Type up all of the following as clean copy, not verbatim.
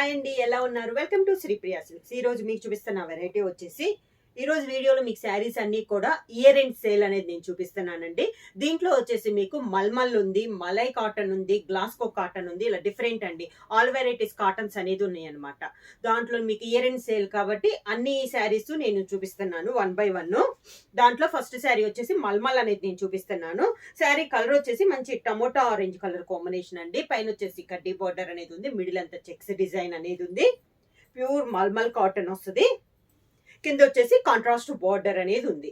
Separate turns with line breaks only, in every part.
Hi అండి, ఎలా ఉన్నారు? Welcome to Sripriya silks. ఈ రోజు మీకు చూపిస్తున్న వెరైటీ వచ్చేసి ఈ రోజు వీడియోలో మీకు శారీస్ అన్ని కూడా ఇయర్ ఎండ్ సేల్ అనేది నేను చూపిస్తున్నానండి. దీంట్లో వచ్చేసి మీకు మల్మల్ ఉంది, మలై కాటన్ ఉంది, గ్లాస్కో కాటన్ ఉంది, ఇలా డిఫరెంట్ అండి. ఆల్ వెరైటీస్ కాటన్స్ అనేది ఉన్నాయి అనమాట. దాంట్లో మీకు ఇయర్ ఎండ్ సేల్ కాబట్టి అన్ని శారీస్ నేను చూపిస్తున్నాను 1 by 1. దాంట్లో ఫస్ట్ శారీ వచ్చేసి మల్మల్ అనేది నేను చూపిస్తున్నాను. శారీ కలర్ వచ్చేసి మంచి టమోటా ఆరెంజ్ కలర్ కాంబినేషన్ అండి. పైన వచ్చేసి కడ్డీ బార్డర్ అనేది ఉంది, మిడిల్ అంతా చెక్స్ డిజైన్ అనేది ఉంది. ప్యూర్ మల్మల్ కాటన్ వస్తుంది. కింద వచ్చేసి కాంట్రాస్ట్ బార్డర్ అనేది ఉంది.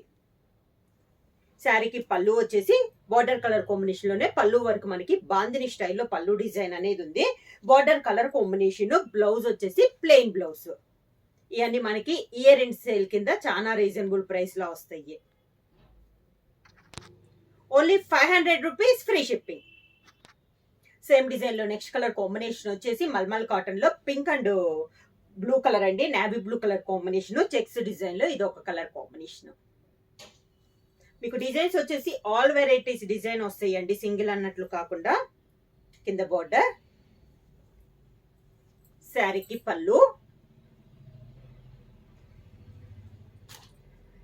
శారీకి పళ్ళు వచ్చేసి బార్డర్ కలర్ కాంబినేషన్ లోనే పళ్ళు వరకు మనకి బాందిని స్టైల్లో పళ్ళు డిజైన్ అనేది ఉంది. Border colour combination. బ్లౌజ్ వచ్చేసి ప్లెయిన్ బ్లౌజ్. ఇవన్నీ మనకి ఇయర్ ఎండ్ సేల్ కింద చాలా రీజనబుల్ ప్రైస్ లో వస్తాయి. Only 500 rupees free shipping. Same design లో నెక్స్ట్ కలర్ కాంబినేషన్ వచ్చేసి మల్మల్ కాటన్ లో పింక్ అండ్ బ్లూ కలర్ అండి. Navy blue colour combination. Checks design లో ఇది ఒక కలర్ కాంబినేషన్. మీకు డిజైన్స్ వచ్చేసి ఆల్ వెరైటీస్ డిజైన్ వస్తాయండి, సింగిల్ అన్నట్లు కాకుండా. కింద బోర్డర్, శారీకి పళ్ళు,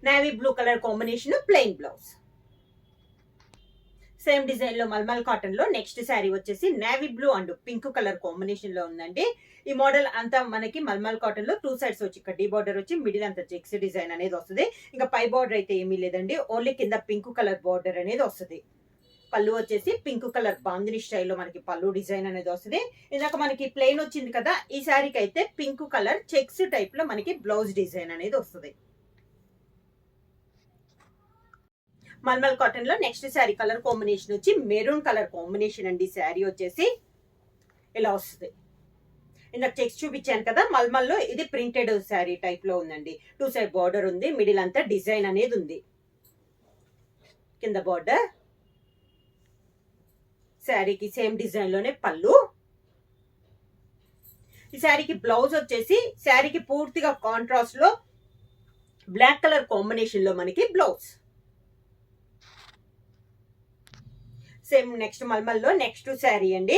navy blue colour combination, plain blouse. Same design లో మల్మల్ కాటన్ లో నెక్స్ట్ శారీ వచ్చేసి navy blue and pink colour combination లో ఉందండి. ఈ మోడల్ అంతా మనకి మల్మల్ కాటన్ లో 2 సైడ్స్ వచ్చి కడ్డీ బార్డర్ వచ్చి మిడిల్ అంతా చెక్స్ డిజైన్ అనేది వస్తుంది. ఇంకా పై బార్డర్ అయితే ఏమీ లేదండి, ఓన్లీ కింద పింక్ కలర్ బార్డర్ అనేది వస్తుంది. పళ్ళు వచ్చేసి పింక్ కలర్ బాందిని స్టైల్లో మనకి పళ్ళు డిజైన్ అనేది వస్తుంది. ఇందాక మనకి ప్లెయిన్ వచ్చింది కదా, ఈ శారీకి అయితే పింక్ కలర్ చెక్స్ టైప్ లో మనకి బ్లౌజ్ డిజైన్ అనేది వస్తుంది. మల్మల్ కాటన్ లో నెక్స్ట్ శారీ కలర్ కాంబినేషన్ వచ్చి మెరూన్ కలర్ కాంబినేషన్ అండి. శారీ వచ్చేసి ఇలా వస్తుంది. ఇందాక చెక్స్ చూపించాను కదా, మల్మల్ లో ఇది ప్రింటెడ్ శారీ టైప్ లో ఉందండి. 2 సైడ్ బార్డర్ ఉంది, మిడిల్ అంతా డిజైన్ అనేది ఉంది. కింద బార్డర్, శారీకి సేమ్ డిజైన్ లోనే పళ్ళు. ఈ శారీకి బ్లౌజ్ వచ్చేసి శారీకి పూర్తిగా కాంట్రాస్ట్ లో బ్లాక్ కలర్ కాంబినేషన్ లో మనకి బ్లౌజ్. సేమ్ నెక్స్ట్ మల్మల్ లో నెక్స్ట్ శారీ అండి.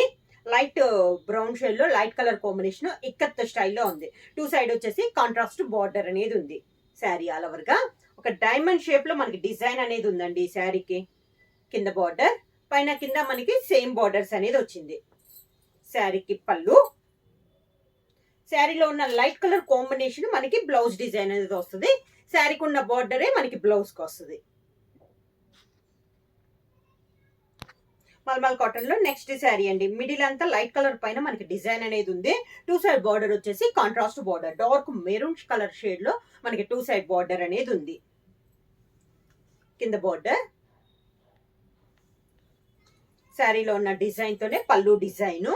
లైట్ బ్రౌన్ షేడ్ లో లైట్ కలర్ కాంబినేషన్ ఇక్కత్ స్టైల్లో ఉంది. 2 సైడ్ వచ్చేసి కాంట్రాస్ట్ బార్డర్ అనేది ఉంది. శారీ ఆల్ ఓవర్ గా ఒక డైమండ్ షేప్ లో మనకి డిజైన్ అనేది ఉందండి ఈ శారీకి. కింద బార్డర్, పైన కింద మనకి సేమ్ బార్డర్స్ అనేది వచ్చింది. శారీకి పళ్ళు, శారీలో ఉన్న లైట్ కలర్ కాంబినేషన్ మనకి బ్లౌజ్ డిజైన్ అనేది వస్తుంది. శారీకి ఉన్న బార్డరే మనకి బ్లౌజ్ కి వస్తుంది. మల్మల్ కాటన్ లో నెక్స్ట్ శారీ అండి. మిడిల్ అంతా లైట్ కలర్ పైన మనకి డిజైన్ అనేది ఉంది. 2 సైడ్ బార్డర్ వచ్చేసి contrast border, dark maroon colour shade లో మనకి 2 సైడ్ బార్డర్ అనేది ఉంది. కింద బార్డర్, శారీలో ఉన్న డిజైన్ తోనే పళ్ళు డిజైన్.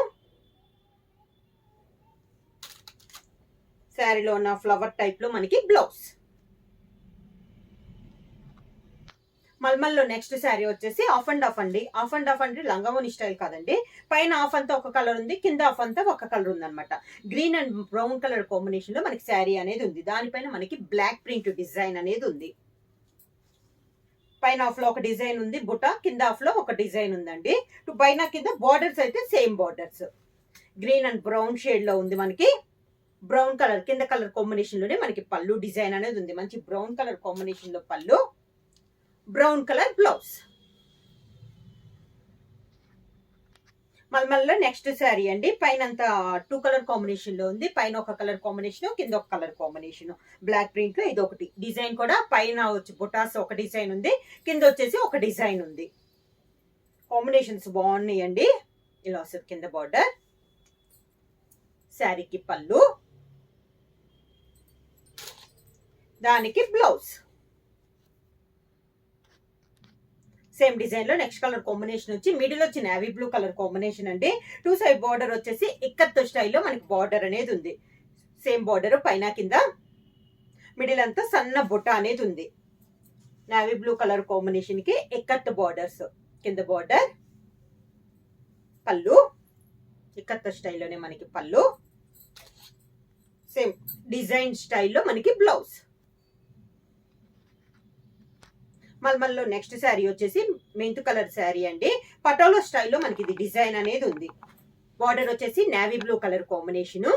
శారీలో ఉన్న ఫ్లవర్ టైప్ లో మనకి బ్లౌజ్. మల్మల్ లో నెక్స్ట్ శారీ వచ్చేసి ఆఫ్ అండ్ ఆఫ్ అండి. ఆఫ్ అండ్ ఆఫ్ అంటే లంగావోని స్టైల్ కాదండి. పైన ఆఫ్ అంతా ఒక కలర్ ఉంది, కింద ఆఫ్ అంతా ఒక కలర్ ఉంది అనమాట. Green and brown colour combination లో మనకి శారీ అనేది ఉంది. దానిపైన మనకి బ్లాక్ ప్రింట్ డిజైన్ అనేది ఉంది. పైన ఆఫ్ లో ఒక డిజైన్ ఉంది బుట్ట, కింద ఆఫ్ లో ఒక డిజైన్ ఉందండి. పైన కింద బార్డర్స్ అయితే same borders. Green and brown shade లో ఉంది మనకి. బ్రౌన్ కలర్ కింద కలర్ కాంబినేషన్ లోనే మనకి పళ్ళు డిజైన్ అనేది ఉంది. మంచి బ్రౌన్ కలర్ కాంబినేషన్ లో పళ్ళు, బ్రౌన్ కలర్ బ్లౌజ్. మల్మల్ లో నెక్స్ట్ శారీ అండి. పైన అంతా 2 కలర్ కాంబినేషన్ లో ఉంది. పైన ఒక కలర్ కాంబినేషన్, కింద ఒక కలర్ కాంబినేషన్. బ్లాక్ ప్రింట్ లో ఇది ఒకటి డిజైన్ కూడా. పైన వచ్చి బుటాస్ ఒక డిజైన్ ఉంది, కింద వచ్చేసి ఒక డిజైన్ ఉంది. కాంబినేషన్స్ బాగున్నాయండి. ఇలా వస్తుంది కింద బార్డర్. శారీకి పళ్ళు, దానికి బ్లౌజ్. సేమ్ డిజైన్ లో నెక్స్ట్ కలర్ కాంబినేషన్ వచ్చి మిడిల్ వచ్చి నావీ బ్లూ కలర్ కాంబినేషన్ అండి. 2 సైడ్ బార్డర్ వచ్చేసి ఇక్కత్ స్టైల్లో మనకి బార్డర్ అనేది ఉంది. సేమ్ బార్డర్ పైన కింద, మిడిల్ అంతా సన్న బుట్ట అనేది ఉంది. నావీ బ్లూ కలర్ కాంబినేషన్ కి ఇక్కత్ బార్డర్స్. కింద బార్డర్, పళ్ళు ఇక్కత్ స్టైల్లోనే మనకి పళ్ళు. సేమ్ డిజైన్ స్టైల్లో మనకి బ్లౌజ్. మల్మల్లో నెక్స్ట్ శారీ వచ్చేసి మెంతు కలర్ శారీ అండి. పటోలా స్టైల్లో మనకి ఇది డిజైన్ అనేది ఉంది. బార్డర్ వచ్చేసి నావీ బ్లూ కలర్ కాంబినేషన్.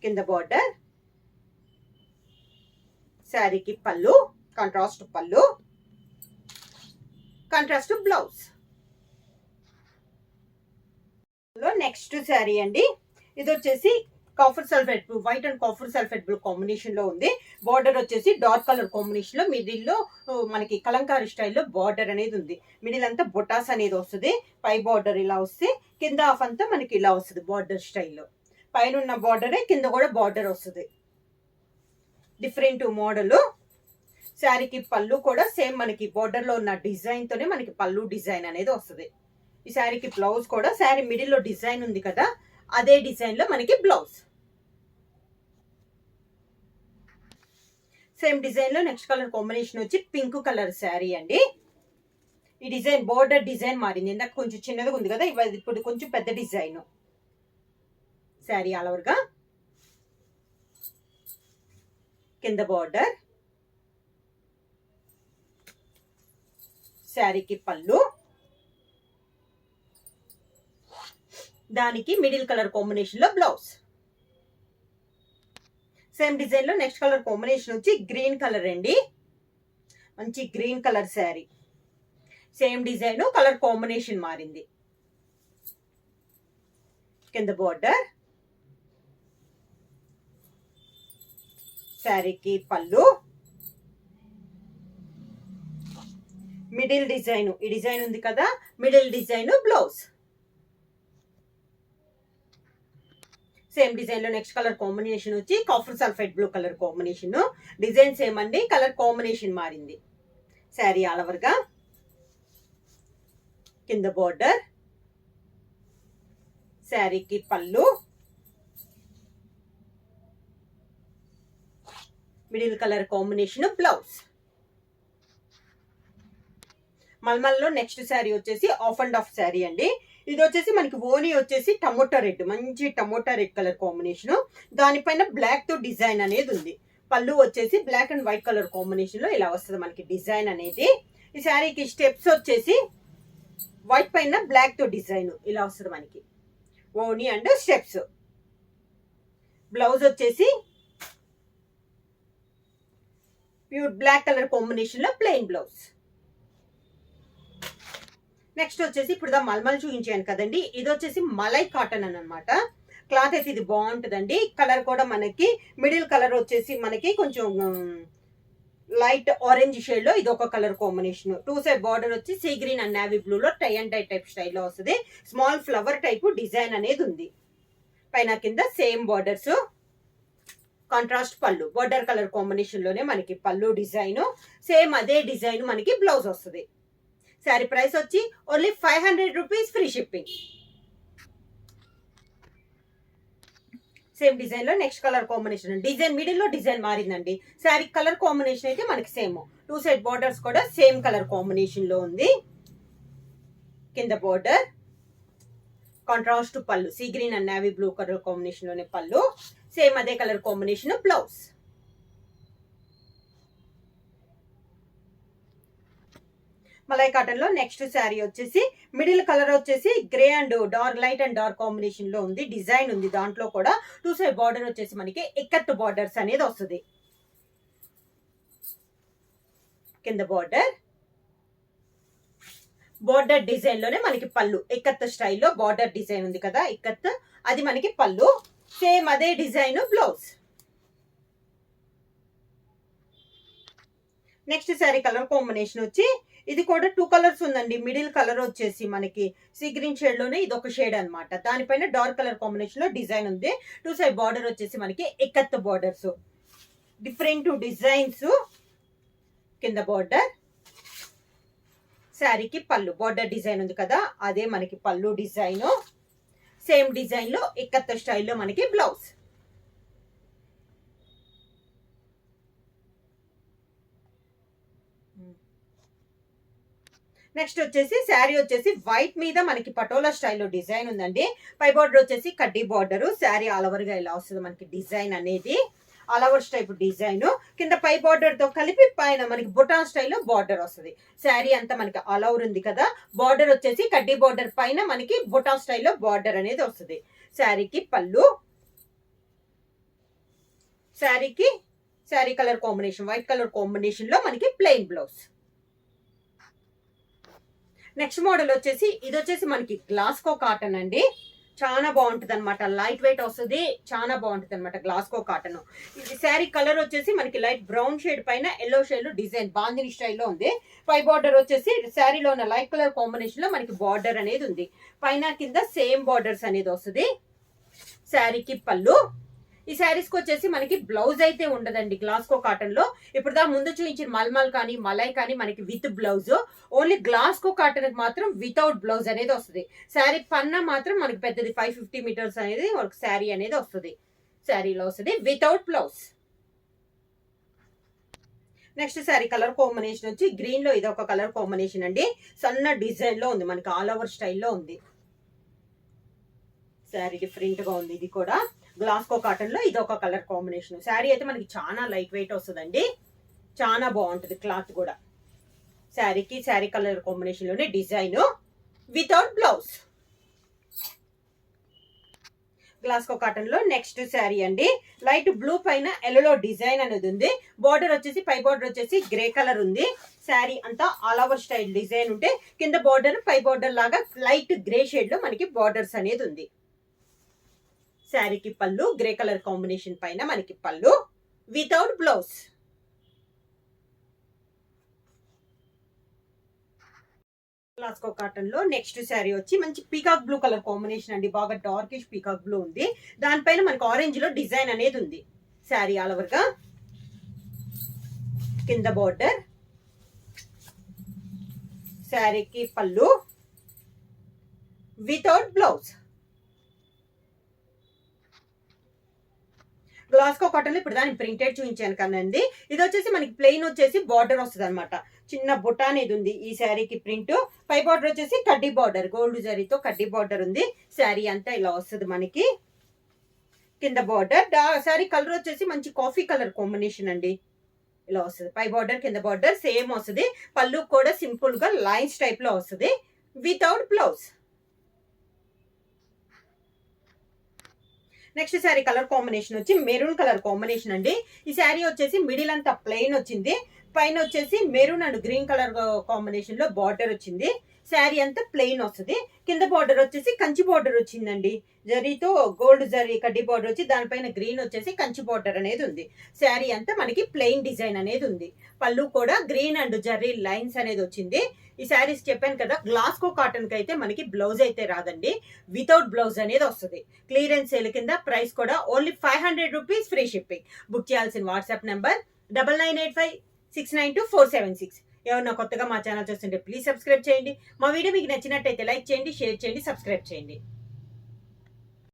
కింద బార్డర్, శారీకి పళ్ళు, కాంట్రాస్ట్ పళ్ళు, కాంట్రాస్ట్ బ్లౌజ్. నెక్స్ట్ శారీ అండి, ఇది వచ్చేసి copper sulphate blue, white and copper sulphate blue combination లో ఉంది. బార్డర్ వచ్చేసి డార్క్ కలర్ కాంబినేషన్ లో, మిడిల్ లో మనకి కలంకారీ స్టైల్లో బార్డర్ అనేది ఉంది. మిడిల్ అంతా బొటాస్ అనేది వస్తుంది. పై బార్డర్ ఇలా వస్తే కింద హాఫ్ అంతా మనకి ఇలా వస్తుంది బార్డర్ స్టైల్లో. పైన ఉన్న బార్డరే కింద కూడా బార్డర్ వస్తుంది. Different model. శారీకి పళ్ళు కూడా సేమ్ మనకి బార్డర్ లో ఉన్న డిజైన్ తోనే మనకి పళ్ళు డిజైన్ అనేది వస్తుంది. ఈ శారీకి బ్లౌజ్ కూడా శారీ మిడిల్ లో డిజైన్ ఉంది కదా, అదే డిజైన్ లో మనకి బ్లౌజ్. సేమ్ డిజైన్ లో నెక్స్ట్ కలర్ కాంబినేషన్ వచ్చి పింక్ కలర్ శారీ అండి. ఈ డిజైన్ బోర్డర్ డిజైన్ మారింది. ఇందాక కొంచెం చిన్నదిగా ఉంది కదా, ఇప్పుడు కొంచెం పెద్ద డిజైన్. శారీ ఆల్ ఓవర్ గా కింద బార్డర్, శారీకి పళ్ళు, దానికి మిడిల్ కలర్ కాంబినేషన్ లో బ్లౌజ్. సేమ్ డిజైన్ లో నెక్స్ట్ కలర్ కాంబినేషన్ వచ్చి గ్రీన్ కలర్ అండి. మంచి green colour sari. Same design, colour combination మారింది. కింద బార్డర్, శారీకి పళ్ళు, మిడిల్ డిజైన్, ఈ డిజైన్ ఉంది కదా, middle design blouse. Same design లో నెక్స్ట్ కలర్ కాంబినేషన్ వచ్చి copper sulphide blue colour combination. Design same అండి, కలర్ కాంబినేషన్ మారింది. శారీ ఆల్ ఓవర్ గా కింద బార్డర్, శారీకి పళ్ళు, మిడిల్ కలర్ కాంబినేషన్ బ్లౌజ్. మల్మల్లో నెక్స్ట్ శారీ వచ్చేసి ఆఫ్ అండ్ ఆఫ్ శారీ అండి. ఇది వచ్చేసి మనకి ఓనీ వచ్చేసి టమోటా రెడ్, మంచి టమోటా రెడ్ కలర్ కాంబినేషన్. దానిపైన బ్లాక్ తో డిజైన్ అనేది ఉంది. పళ్ళు వచ్చేసి black and white colour combination లో ఇలా వస్తుంది మనకి డిజైన్ అనేది. ఈ శారీకి స్టెప్స్ వచ్చేసి వైట్ పైన బ్లాక్ తో డిజైన్ ఇలా వస్తుంది మనకి. ఓనీ అండ్ స్టెప్స్. బ్లౌజ్ వచ్చేసి ప్యూర్ బ్లాక్ కలర్ కాంబినేషన్ లో ప్లెయిన్ బ్లౌజ్. నెక్స్ట్ వచ్చేసి ఇప్పుడు మల్మల్ చూపించాను కదండి, ఇది వచ్చేసి మలై కాటన్ అని అనమాట. క్లాత్ అయితే ఇది బాగుంటుందండి. కలర్ కూడా మనకి మిడిల్ కలర్ వచ్చేసి మనకి కొంచెం లైట్ ఆరెంజ్ షేడ్ లో ఇది ఒక colour combination. Two side border వచ్చి sea green and navy blue లో టై అండ్ టై టైప్ స్టైల్లో వస్తుంది. స్మాల్ ఫ్లవర్ టైప్ డిజైన్ అనేది ఉంది. పైన కింద సేమ్ బార్డర్స్, కాంట్రాస్ట్ పళ్ళు, బార్డర్ కలర్ కాంబినేషన్ లోనే మనకి పళ్ళు డిజైన్. సేమ్ అదే డిజైన్ మనకి బ్లౌజ్ వస్తుంది. శారీ ప్రైస్ వచ్చి only 500 rupees, free shipping. Same design లో next colour combination. Design middle లో డిజైన్ మారిందండి. శారీ కలర్ కాంబినేషన్ అయితే మనకి సేమ్. టూ సైడ్ బార్డర్స్ కూడా సేమ్ కలర్ కాంబినేషన్ లో ఉంది. కింద బార్డర్, కాంట్రాస్ట్ పళ్ళు, sea green and navy blue colour combination లోనే పళ్ళు. సేమ్ అదే colour combination blouse. Malai cotton లో నెక్స్ట్ శారీ వచ్చేసి మిడిల్ కలర్ వచ్చేసి grey and dark, light and dark combination లో ఉంది. డిజైన్ ఉంది దాంట్లో కూడా. టూ సైడ్ బార్డర్ వచ్చేసి మనకి ఇక్కత్ బార్డర్స్ అనేది వస్తుంది. కింద బార్డర్, బార్డర్ డిజైన్ లోనే మనకి పళ్ళు, ఇక్కత్ స్టైల్లో బార్డర్ డిజైన్ ఉంది కదా ఇక్కత్, అది మనకి పళ్ళు. సేమ్ అదే design blouse. Next sari colour combination వచ్చి ఇది కూడా టూ కలర్స్ ఉందండి. మిడిల్ కలర్ వచ్చేసి మనకి సీ గ్రీన్ షేడ్ లోనే ఇది ఒక షేడ్ అనమాట. దానిపైన డార్క్ కలర్ కాంబినేషన్ లో డిజైన్ ఉంది. టూ సైడ్ బార్డర్ వచ్చేసి మనకి ఇక్కత్ బార్డర్స్, డిఫరెంట్ డిజైన్స్. కింద బార్డర్, శారీకి పళ్ళు, బార్డర్ డిజైన్ ఉంది కదా అదే మనకి పళ్ళు డిజైన్. సేమ్ డిజైన్ లో ఇక్కత్ స్టైల్లో మనకి బ్లౌజ్. నెక్స్ట్ వచ్చేసి శారీ వచ్చేసి వైట్ మీద మనకి పటోలా స్టైల్లో డిజైన్ ఉందండి. పై బార్డర్ వచ్చేసి కడ్డీ బార్డర్. శారీ ఆల్ ఓవర్ గా ఇలా వస్తుంది మనకి డిజైన్ అనేది. All overs type design. కింద పై బార్డర్ తో కలిపి పైన మనకి బుటాన్ స్టైల్లో బార్డర్ వస్తుంది. శారీ అంతా మనకి ఆల్ ఓవర్ ఉంది కదా. బార్డర్ వచ్చేసి కడ్డీ బార్డర్ పైన మనకి బుటాన్ స్టైల్లో బార్డర్ అనేది వస్తుంది. శారీకి పళ్ళు, శారీకి sari colour combination white colour combination లో మనకి ప్లెయిన్ బ్లౌజ్. నెక్స్ట్ మోడల్ వచ్చేసి ఇది వచ్చేసి మనకి గ్లాస్కో కాటన్ అండి. చాలా బాగుంటుంది అనమాట, లైట్ వెయిట్ వస్తుంది, చాలా బాగుంటుంది అనమాట గ్లాస్కో కాటన్. ఇది శారీ కలర్ వచ్చేసి మనకి లైట్ బ్రౌన్ షేడ్ పైన ఎల్లో షేడ్ డిజైన్ బాందిని స్టైల్లో ఉంది. పై బార్డర్ వచ్చేసి శారీలో ఉన్న లైట్ కలర్ కాంబినేషన్ లో మనకి బార్డర్ అనేది ఉంది. పైన కింద సేమ్ బార్డర్స్ అనేది వస్తుంది. శారీకి పళ్ళు. ఈ శారీస్ కి వచ్చేసి మనకి బ్లౌజ్ అయితే ఉండదండి గ్లాస్కో కాటన్ లో. ఇప్పుడు దా ముందు చూపించిన మల్మల్ కానీ మలై కానీ మనకి with blouse. Only Glasgow cotton కి మాత్రం వితౌట్ బ్లౌజ్ అనేది వస్తుంది. శారీ పన్నా మాత్రం మనకి పెద్దది 550 మీటర్స్ అనేది ఒక శారీ అనేది వస్తుంది. శారీలో వస్తుంది without blouse. Next sari colour combination వచ్చి గ్రీన్ లో ఇది ఒక కలర్ కాంబినేషన్ అండి. సన్న డిజైన్ లో ఉంది, మనకి ఆల్ ఓవర్ స్టైల్లో ఉంది. శారీ డిఫరెంట్ గా ఉంది. ఇది కూడా గ్లాస్కో కాటన్ లో ఇది ఒక కలర్ కాంబినేషన్. శారీ అయితే మనకి చాలా లైట్ వెయిట్ వస్తుందండి, చాలా బాగుంటుంది క్లాత్ కూడా. శారీకి శారీ కలర్ కాంబినేషన్ లోనే design without blouse. Glasgow cotton లో నెక్స్ట్ శారీ అండి. లైట్ బ్లూ పైన ఎల్లో డిజైన్ అనేది ఉంది. బార్డర్ వచ్చేసి పై బార్డర్ వచ్చేసి గ్రే కలర్ ఉంది. శారీ అంతా ఆల్ ఓవర్ స్టైల్ డిజైన్ ఉంటే కింద బార్డర్ పై బార్డర్ లాగా లైట్ గ్రే షేడ్ లో మనకి బార్డర్స్ అనేది ఉంది. శారీకి పళ్ళు గ్రే కలర్ కాంబినేషన్ పైన మనకి పళ్ళు వితౌట్ బ్లౌజ్. గ్లాస్కో కాటన్ లో నెక్స్ట్ శారీ వచ్చి మంచి పీకాక్ బ్లూ కలర్ కాంబినేషన్ అండి. బాగా డార్కిష్ పీకాక్ బ్లూ ఉంది. దానిపైన మనకి ఆరెంజ్ లో డిజైన్ అనేది ఉంది. శారీ ఆల్ ఓవర్ గా కింద బార్డర్. శారీకి పళ్ళు వితౌట్ బ్లౌజ్. గ్లాస్కో కాటన్ లో ఇప్పుడు దాన్ని ప్రింటెడ్ చూపించాను కదండి. ఇది వచ్చేసి మనకి ప్లెయిన్ వచ్చేసి బార్డర్ వస్తుంది అనమాట. చిన్న బుట్ట అనేది ఉంది ఈ శారీకి ప్రింట్. పై బార్డర్ వచ్చేసి కడ్డీ బార్డర్, గోల్డ్ జరీతో కడ్డీ బార్డర్ ఉంది. శారీ అంతా ఇలా వస్తుంది మనకి. కింద బార్డర్. శారీ కలర్ వచ్చేసి మంచి కాఫీ కలర్ కాంబినేషన్ అండి. ఇలా వస్తుంది. పై బార్డర్ కింద బార్డర్ సేమ్ వస్తుంది. పళ్ళు కూడా సింపుల్ గా లైన్స్ టైప్ లో వస్తుంది without blouse. Next sari colour combination వచ్చి మెరూన్ కలర్ కాంబినేషన్ అండి. ఈ శారీ వచ్చేసి మిడిల్ అంతా ప్లెయిన్ వచ్చింది. పైన వచ్చేసి maroon and green colour combination లో బార్డర్ వచ్చింది. శారీ అంతా ప్లెయిన్ వస్తుంది. కింద బార్డర్ వచ్చేసి కంచి బార్డర్ వచ్చిందండి. జరీతో గోల్డ్ జరీ కడ్డీ బార్డర్ వచ్చి దానిపైన గ్రీన్ వచ్చేసి కంచి బార్డర్ అనేది ఉంది. శారీ అంతా మనకి ప్లెయిన్ డిజైన్ అనేది ఉంది. పళ్ళు కూడా గ్రీన్ అండ్ జరీ లైన్స్ అనేది వచ్చింది. ఈ శారీస్ చెప్పాను కదా, గ్లాస్కో కాటన్ కి అయితే మనకి బ్లౌజ్ అయితే రాదండి, వితౌట్ బ్లౌజ్ అనేది వస్తుంది. క్లియరెన్స్ సేల్ కింద ప్రైస్ కూడా only 500 rupees free shipping. Book చేయాల్సిన వాట్సాప్ నెంబర్ 9985692476. ఎవరన్నా కొత్తగా మా ఛానల్ చూస్తుంటే ప్లీజ్ సబ్స్క్రైబ్ చేయండి. మా వీడియో మీకు నచ్చినట్టయితే లైక్ చేయండి, షేర్ చేయండి, సబ్స్క్రైబ్ చేయండి.